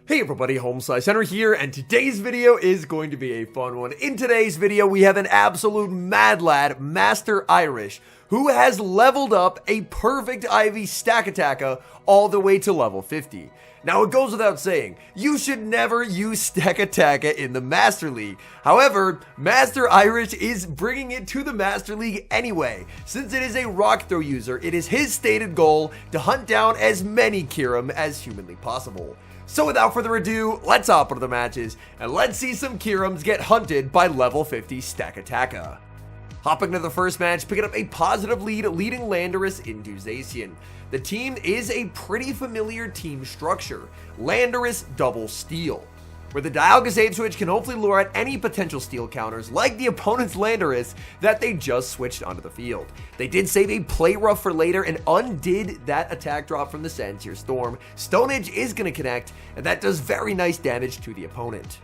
Hey everybody, HomeSliceHenry here, and today's video is going to be a fun one. In today's video, we have an absolute mad lad, Master Irish, who has leveled up a perfect IV Stakataka all the way to level 50. Now, it goes without saying, you should never use Stakataka in the Master League. However, Master Irish is bringing it to the Master League anyway. Since it is a Rock Throw user, it is his stated goal to hunt down as many Kyurem as humanly possible. So without further ado, let's hop into the matches, and let's see some Kyurems get hunted by level 50 Stakataka. Hopping to the first match, picking up a positive lead, leading Landorus into Zacian. The team is a pretty familiar team structure. Landorus double steal, where the Dialga save switch can hopefully lure out any potential steal counters, like the opponent's Landorus that they just switched onto the field. They did save a play rough for later and undid that attack drop from the Sandsear Storm. Stone Edge is going to connect, and that does very nice damage to the opponent.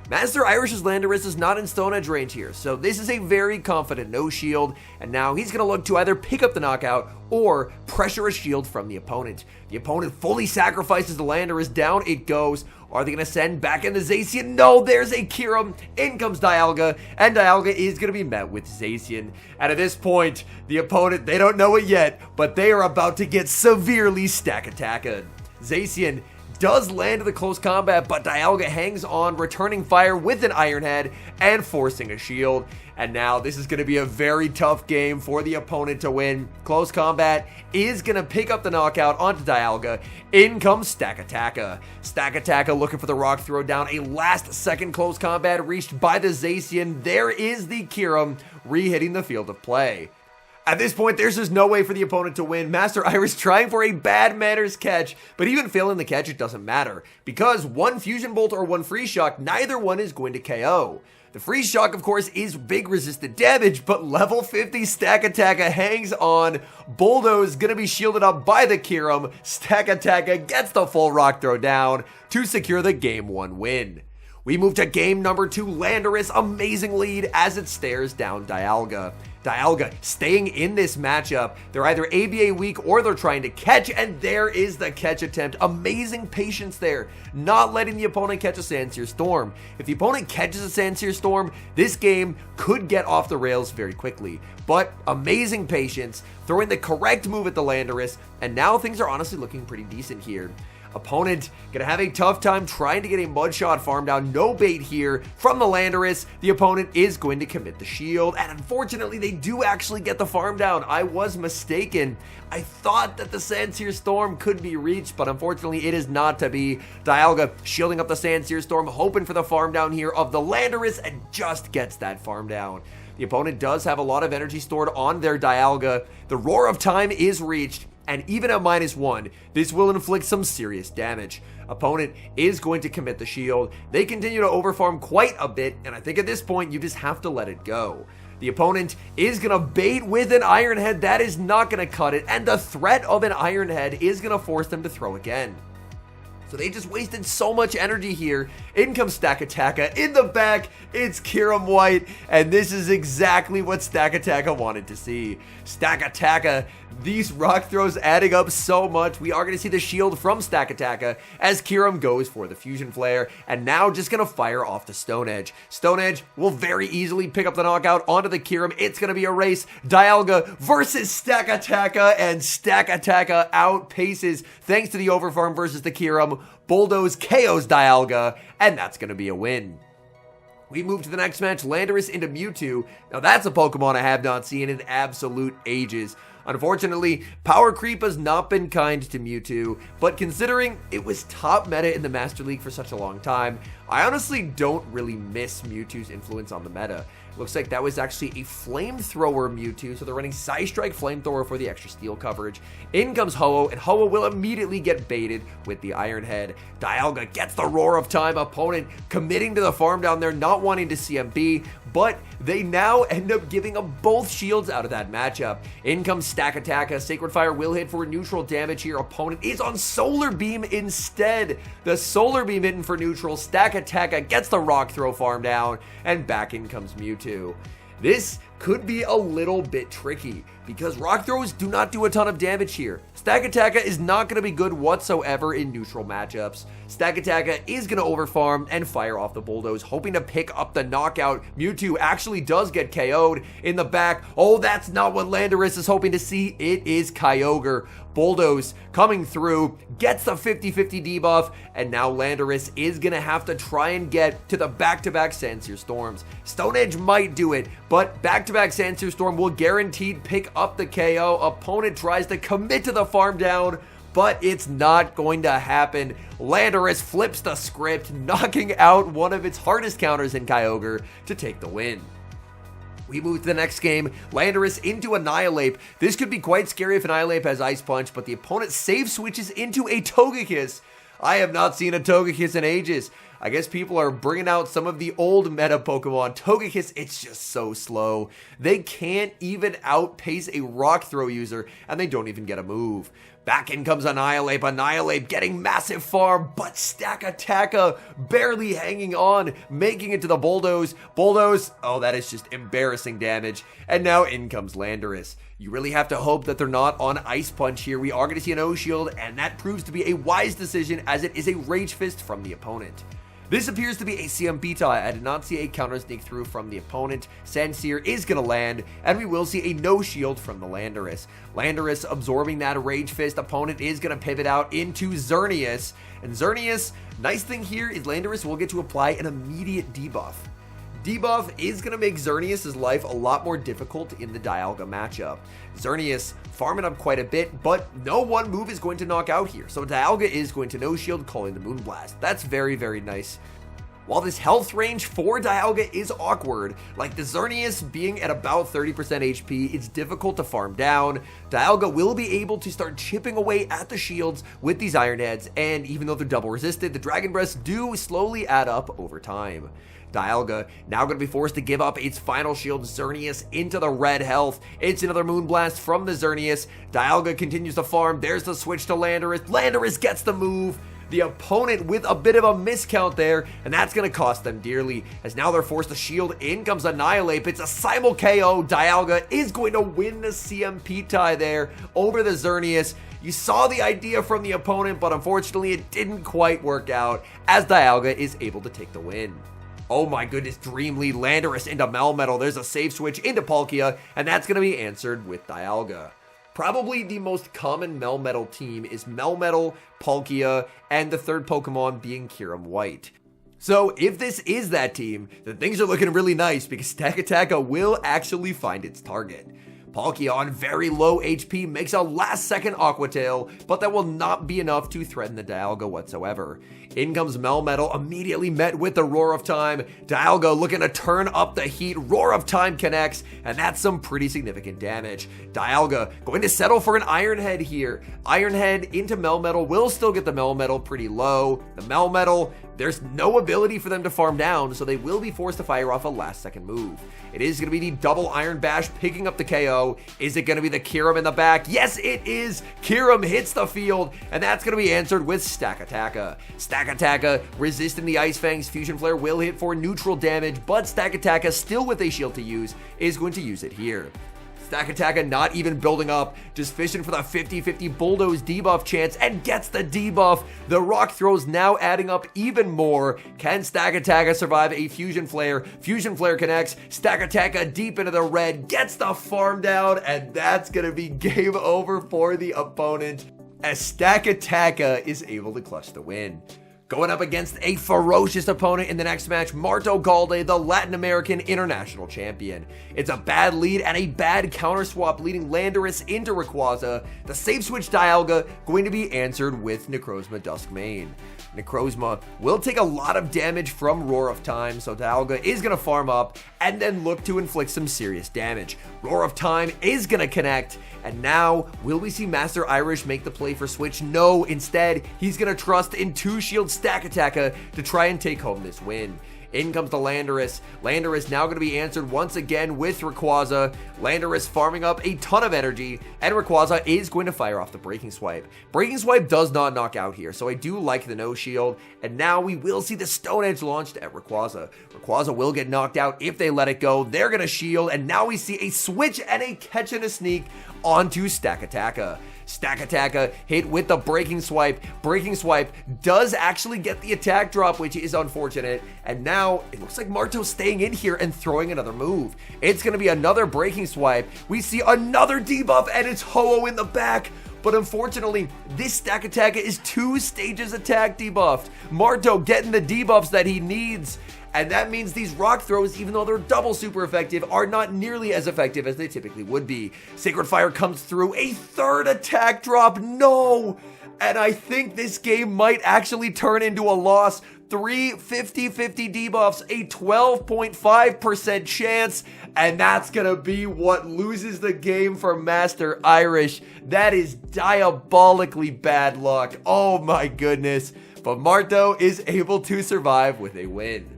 Master Irish's Landorus is not in Stone Edge range here, so this is a very confident no shield, and now he's going to look to either pick up the knockout or pressure a shield from the opponent. The opponent fully sacrifices the Landorus, down it goes. Are they going to send back in the Zacian? No, there's a Kyurem. In comes Dialga, and Dialga is going to be met with Zacian. And at this point, the opponent, they don't know it yet, but they are about to get severely Stakataka. Zacian does land in the close combat, but Dialga hangs on, returning fire with an Iron Head and forcing a shield. And now this is going to be a very tough game for the opponent to win. Close combat is going to pick up the knockout onto Dialga. In comes Stakataka. Stakataka looking for the rock throw down. A last second close combat reached by the Zacian. There is the Kyurem re-hitting the field of play. At this point, there's just no way for the opponent to win. Master Irish trying for a bad manners catch, but even failing the catch, it doesn't matter, because one Fusion Bolt or one Freeze Shock, neither one is going to KO. The Freeze Shock, of course, is big resisted damage, but level 50 Stakataka hangs on. Bulldoze gonna be shielded up by the Kyurem. Stakataka gets the full rock throw down to secure the game 1 win. We move to game number 2, Landorus, amazing lead as it stares down Dialga. Dialga staying in this matchup. They're either ABA weak or they're trying to catch, and there is the catch attempt. Amazing patience there, not letting the opponent catch a Sandsear Storm. If the opponent catches a Sandsear Storm, this game could get off the rails very quickly. But amazing patience, throwing the correct move at the Landorus, and now things are honestly looking pretty decent here. Opponent gonna have a tough time trying to get a Mudshot farm down. No bait here from the Landorus. The opponent is going to commit the shield, and unfortunately they do actually get the farm down. I was mistaken. I thought that the Sandsear Storm could be reached, but unfortunately it is not to be. Dialga shielding up the Sandsear Storm, hoping for the farm down here of the Landorus, and just gets that farm down. The opponent does have a lot of energy stored on their Dialga. The Roar of Time is reached, and even at -1, this will inflict some serious damage. Opponent is going to commit the shield. They continue to overfarm quite a bit, and I think at this point, you just have to let it go. The opponent is going to bait with an Iron Head. That is not going to cut it, and the threat of an Iron Head is going to force them to throw again. So they just wasted so much energy here. In comes Stakataka. In the back, it's Kyurem White, and this is exactly what Stakataka wanted to see. Stakataka, these rock throws adding up so much. We are going to see the shield from Stakataka as Kyurem goes for the Fusion Flare, and now just going to fire off the Stone Edge. Stone Edge will very easily pick up the knockout onto the Kyurem. It's going to be a race. Dialga versus Stakataka, and Stakataka outpaces thanks to the overfarm versus the Kyurem. Bulldoze KOs Dialga, and that's going to be a win. We move to the next match, Landorus into Mewtwo. Now that's a Pokemon I have not seen in absolute ages. Unfortunately, power creep has not been kind to Mewtwo, but considering it was top meta in the Master League for such a long time, I honestly don't really miss Mewtwo's influence on the meta. Looks like that was actually a Flamethrower Mewtwo, so they're running Psystrike Flamethrower for the extra steel coverage. In comes Ho-Oh, and Ho-Oh will immediately get baited with the Iron Head. Dialga gets the Roar of Time. Opponent committing to the farm down there, not wanting to CMB, but they now end up giving up both shields out of that matchup. In comes Stakataka. Sacred Fire will hit for neutral damage here. Opponent is on Solar Beam instead. The Solar Beam hitting for neutral. Stakataka gets the Rock Throw farm down, and back in comes Mewtwo. This could be a little bit tricky because rock throws do not do a ton of damage here. Stakataka is not going to be good whatsoever in neutral matchups. Stakataka is going to overfarm and fire off the bulldoze, hoping to pick up the knockout. Mewtwo actually does get KO'd in the back. Oh, that's not what Landorus is hoping to see. It is Kyogre. Bulldoze coming through, gets the 50-50 debuff, and now Landorus is going to have to try and get to the back-to-back Sandsear Storms. Stone Edge might do it, but back-to-back Sandsear Storm will guaranteed pick up the KO. Opponent tries to commit to the farm down, but it's not going to happen. Landorus flips the script, knocking out one of its hardest counters in Kyogre to take the win. We move to the next game, Landorus into Annihilate. This could be quite scary if Annihilate has Ice Punch, but the opponent save switches into a Togekiss. I have not seen a Togekiss in ages. I guess people are bringing out some of the old meta Pokemon. Togekiss, it's just so slow. They can't even outpace a Rock Throw user, and they don't even get a move. Back in comes Annihilate. Annihilate getting massive farm, but Stakataka barely hanging on, making it to the Bulldoze. Bulldoze, oh, that is just embarrassing damage. And now in comes Landorus. You really have to hope that they're not on Ice Punch here. We are going to see an O-Shield, and that proves to be a wise decision as it is a Rage Fist from the opponent. This appears to be a CMP tie. I did not see a counter sneak through from the opponent. Sandsear is going to land, and we will see a no shield from the Landorus. Landorus absorbing that Rage Fist. Opponent is going to pivot out into Xerneas. And Xerneas, nice thing here is Landorus will get to apply an immediate debuff. Debuff is going to make Xerneas' life a lot more difficult in the Dialga matchup. Xerneas farming up quite a bit, but no one move is going to knock out here. So Dialga is going to no shield, calling the Moonblast. That's very, very nice. While this health range for Dialga is awkward, like the Xerneas being at about 30% HP, it's difficult to farm down. Dialga will be able to start chipping away at the shields with these Iron Heads, and even though they're double resisted, the Dragon Breaths do slowly add up over time. Dialga now going to be forced to give up its final shield. Xerneas into the red health. It's another Moonblast from the Xerneas. Dialga continues to farm. There's the switch to Landorus. Landorus gets the move. The opponent with a bit of a miscount there, and that's going to cost them dearly, as now they're forced to shield. In comes Annihilate. It's a simul KO. Dialga is going to win the CMP tie there over the Xerneas. You saw the idea from the opponent, but unfortunately it didn't quite work out, as Dialga is able to take the win. Oh my goodness, Dream Lead Landorus into Melmetal. There's a save switch into Palkia, and that's going to be answered with Dialga. Probably the most common Melmetal team is Melmetal, Palkia, and the third Pokemon being Kyurem White. So if this is that team, then things are looking really nice because Stakataka will actually find its target. Palkia on very low HP makes a last second Aqua Tail, but that will not be enough to threaten the Dialga whatsoever. In comes Melmetal, immediately met with the Roar of Time. Dialga looking to turn up the heat. Roar of Time connects, and that's some pretty significant damage. Dialga going to settle for an Iron Head here. Iron Head into Melmetal will still get the Melmetal pretty low. The Melmetal, there's no ability for them to farm down, so they will be forced to fire off a last second move. It is going to be the double Iron Bash picking up the KO. Is it going to be the Kyurem in the back? Yes, it is. Kyurem hits the field, and that's going to be answered with Stakataka. Stakataka resisting the Ice Fangs. Fusion Flare will hit for neutral damage, but Stakataka, still with a shield to use, is going to use it here. Stakataka not even building up, just fishing for the 50-50 Bulldoze debuff chance and gets the debuff. The Rock Throws now adding up even more. Can Stakataka survive a Fusion Flare? Fusion Flare connects. Stakataka deep into the red, gets the farm down, and that's going to be game over for the opponent as Stakataka is able to clutch the win. Going up against a ferocious opponent in the next match, Marto Galde, the Latin American International Champion. It's a bad lead and a bad counter swap leading Landorus into Rayquaza. The save switch Dialga going to be answered with Necrozma Duskmane. Necrozma will take a lot of damage from Roar of Time, so Dialga is going to farm up and then look to inflict some serious damage. Roar of Time is going to connect, and now will we see Master Irish make the play for switch? No, instead he's going to trust in two shield Stakataka to try and take home this win. In comes the Landorus. Landorus now going to be answered once again with Rayquaza. Landorus farming up a ton of energy, and Rayquaza is going to fire off the Breaking Swipe. Breaking Swipe does not knock out here, so I do like the no shield, and now we will see the Stone Edge launched at Rayquaza. Rayquaza will get knocked out if they let it go. They're going to shield, and now we see a switch and a catch and a sneak onto Stakataka. Stakataka hit with the Breaking Swipe. Breaking Swipe does actually get the attack drop, which is unfortunate. And now it looks like Marto's staying in here and throwing another move. It's going to be another Breaking Swipe. We see another debuff, and it's Ho-Oh in the back. But unfortunately, this Stakataka is 2 stages attack debuffed. Marto getting the debuffs that he needs. And that means these rock throws, even though they're double super effective, are not nearly as effective as they typically would be. Sacred Fire comes through, a 3rd attack drop, no! And I think this game might actually turn into a loss. 3 50-50 debuffs, a 12.5% chance, and that's gonna be what loses the game for Master Irish. That is diabolically bad luck, oh my goodness. But Marto is able to survive with a win.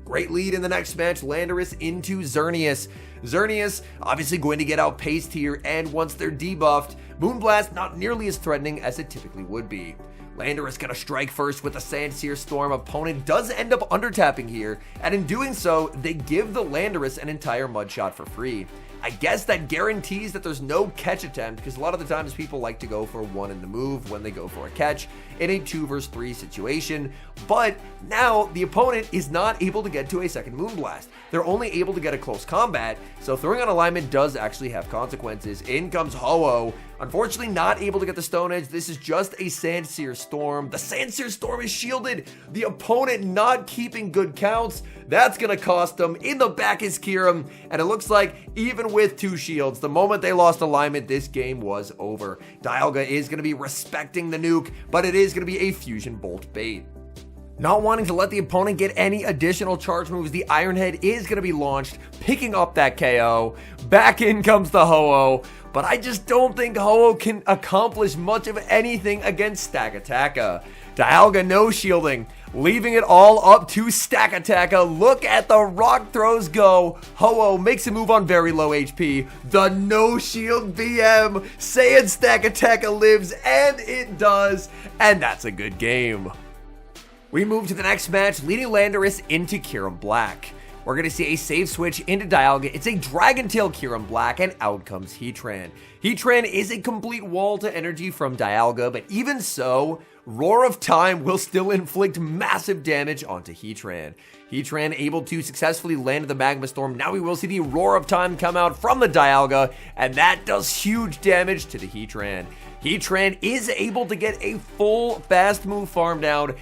Great lead in the next match, Landorus into Xerneas. Xerneas obviously going to get outpaced here, and once they're debuffed, Moonblast not nearly as threatening as it typically would be. Landorus gonna strike first with a Sandsear Storm. Opponent does end up undertapping here, and in doing so, they give the Landorus an entire Mud Shot for free. I guess that guarantees that there's no catch attempt, because a lot of the times people like to go for one in the move when they go for a catch in a 2 versus 3 situation, but now the opponent is not able to get to a second Moonblast. They're only able to get a close combat, so throwing on alignment does actually have consequences. In comes Ho-Oh. Unfortunately, not able to get the Stone Edge. This is just a Sandsear Storm. The Sandsear Storm is shielded. The opponent not keeping good counts. That's going to cost them. In the back is Kyurem, and it looks like even with 2 shields, the moment they lost alignment, this game was over. Dialga is going to be respecting the nuke, but it is going to be a Fusion Bolt bait. Not wanting to let the opponent get any additional charge moves, the Iron Head is going to be launched, picking up that KO. Back in comes the Ho-Oh, but I just don't think Ho-Oh can accomplish much of anything against Stakataka. Dialga no shielding, leaving it all up to Stakataka. Look at the rock throws go. Ho-Oh makes a move on very low HP. The no shield BM saying Stakataka lives, and it does, and that's a good game. We move to the next match, leading Landorus into Kyurem Black. We're going to see a save switch into Dialga. It's a Dragon Tail Kyurem Black, and out comes Heatran. Heatran is a complete wall to energy from Dialga, but even so, Roar of Time will still inflict massive damage onto Heatran. Heatran able to successfully land the Magma Storm. Now we will see the Roar of Time come out from the Dialga, and that does huge damage to the Heatran. Heatran is able to get a full fast move farm down.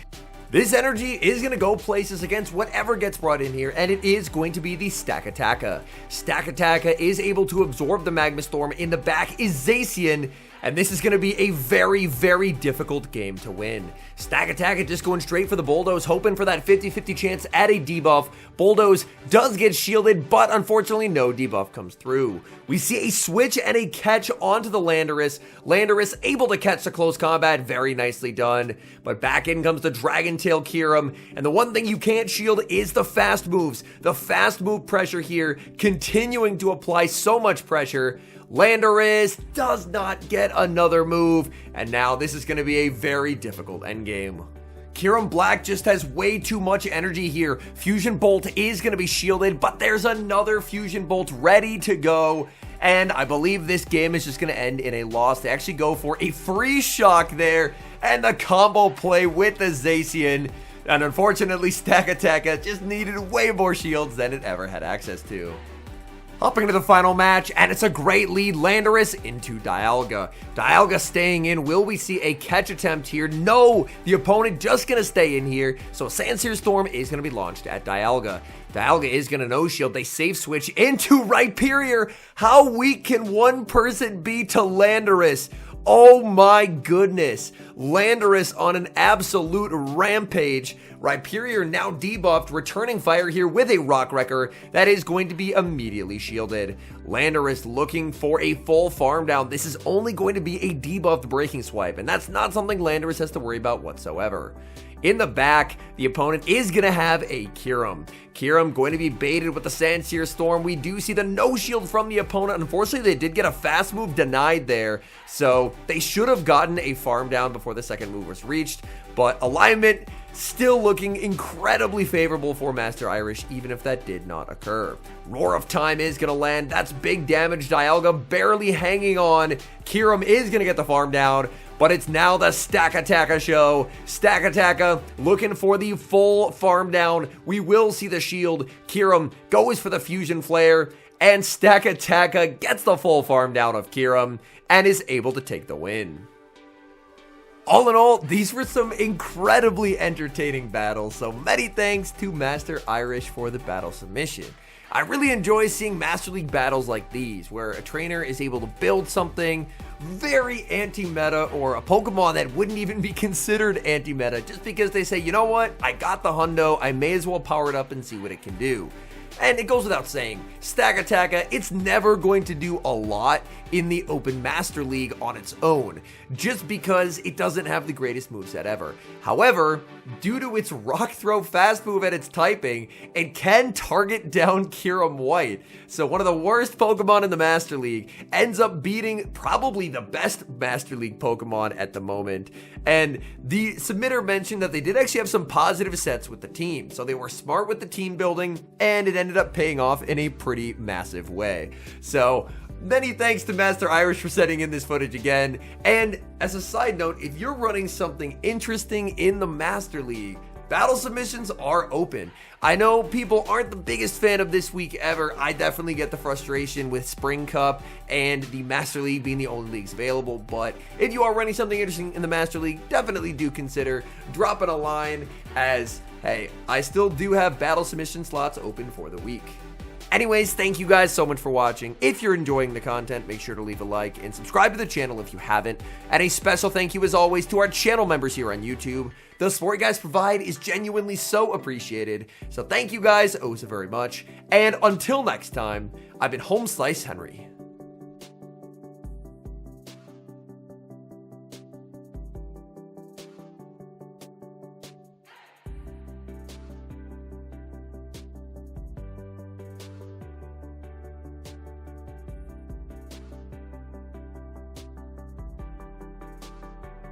This energy is going to go places against whatever gets brought in here, and it is going to be the Stakataka. Stakataka is able to absorb the Magma Storm. In the back is Zacian, and this is going to be a very, very difficult game to win. Stakataka just going straight for the Bulldoze, hoping for that 50-50 chance at a debuff. Bulldoze does get shielded, but unfortunately no debuff comes through. We see a switch and a catch onto the Landorus. Landorus able to catch the close combat, very nicely done. But back in comes the Dragon Tail Kyurem, and the one thing you can't shield is the fast moves. The fast move pressure here, continuing to apply so much pressure. Landorus does not get another move, and now this is going to be a very difficult endgame. Kyurem Black just has way too much energy here. Fusion Bolt is going to be shielded, but there's another Fusion Bolt ready to go, and I believe this game is just going to end in a loss. They actually go for a free shock there, and the combo play with the Zacian, and unfortunately Stakataka just needed way more shields than it ever had access to. Hopping into the final match, and it's a great lead, Landorus into Dialga. Dialga staying in. Will we see a catch attempt here? No, the opponent just going to stay in here, so Sandsear Storm is going to be launched at Dialga. Dialga is going to no shield. They safe switch into Rhyperior. How weak can one person be to Landorus? Oh my goodness. Landorus on an absolute rampage. Rhyperior now debuffed, returning fire here with a Rock Wrecker that is going to be immediately shielded. Landorus looking for a full farm down. This is only going to be a debuffed Breaking Swipe, and that's not something Landorus has to worry about whatsoever. In the back, the opponent is going to have a Kyurem. Kyurem going to be baited with the Sandsear Storm. We do see the no shield from the opponent. Unfortunately, they did get a fast move denied there, so they should have gotten a farm down before the second move was reached, but alignment still looking incredibly favorable for Master Irish, even if that did not occur. Roar of Time is going to land. That's big damage. Dialga barely hanging on. Kyurem is going to get the farm down, but it's now the Stakataka show. Stakataka looking for the full farm down. We will see the shield. Kyurem goes for the Fusion Flare, and Stakataka gets the full farm down of Kyurem and is able to take the win. All in all, these were some incredibly entertaining battles, so many thanks to Master Irish for the battle submission. I really enjoy seeing Master League battles like these, where a trainer is able to build something very anti-meta, or a Pokemon that wouldn't even be considered anti-meta, just because they say, you know what, I got the hundo, I may as well power it up and see what it can do. And it goes without saying, Stakataka, it's never going to do a lot in the Open Master League on its own, just because it doesn't have the greatest moveset ever. However, due to its Rock Throw fast move and its typing, it can target down Kyurem White. So one of the worst Pokemon in the Master League ends up beating probably the best Master League Pokemon at the moment. And the submitter mentioned that they did actually have some positive sets with the team, so they were smart with the team building, and it ended up paying off in a pretty massive way. So many thanks to Master Irish for sending in this footage again. And as a side note, if you're running something interesting in the Master League, battle submissions are open. I know people aren't the biggest fan of this week ever. I definitely get the frustration with Spring Cup and the Master League being the only leagues available, but if you are running something interesting in the Master League, definitely do consider dropping a line, as, hey, I still do have battle submission slots open for the week. Anyways, thank you guys so much for watching. If you're enjoying the content, make sure to leave a like and subscribe to the channel if you haven't. And a special thank you, as always, to our channel members here on YouTube. The support you guys provide is genuinely so appreciated. So thank you guys oh so very much. And until next time, I've been HomeSliceHenry.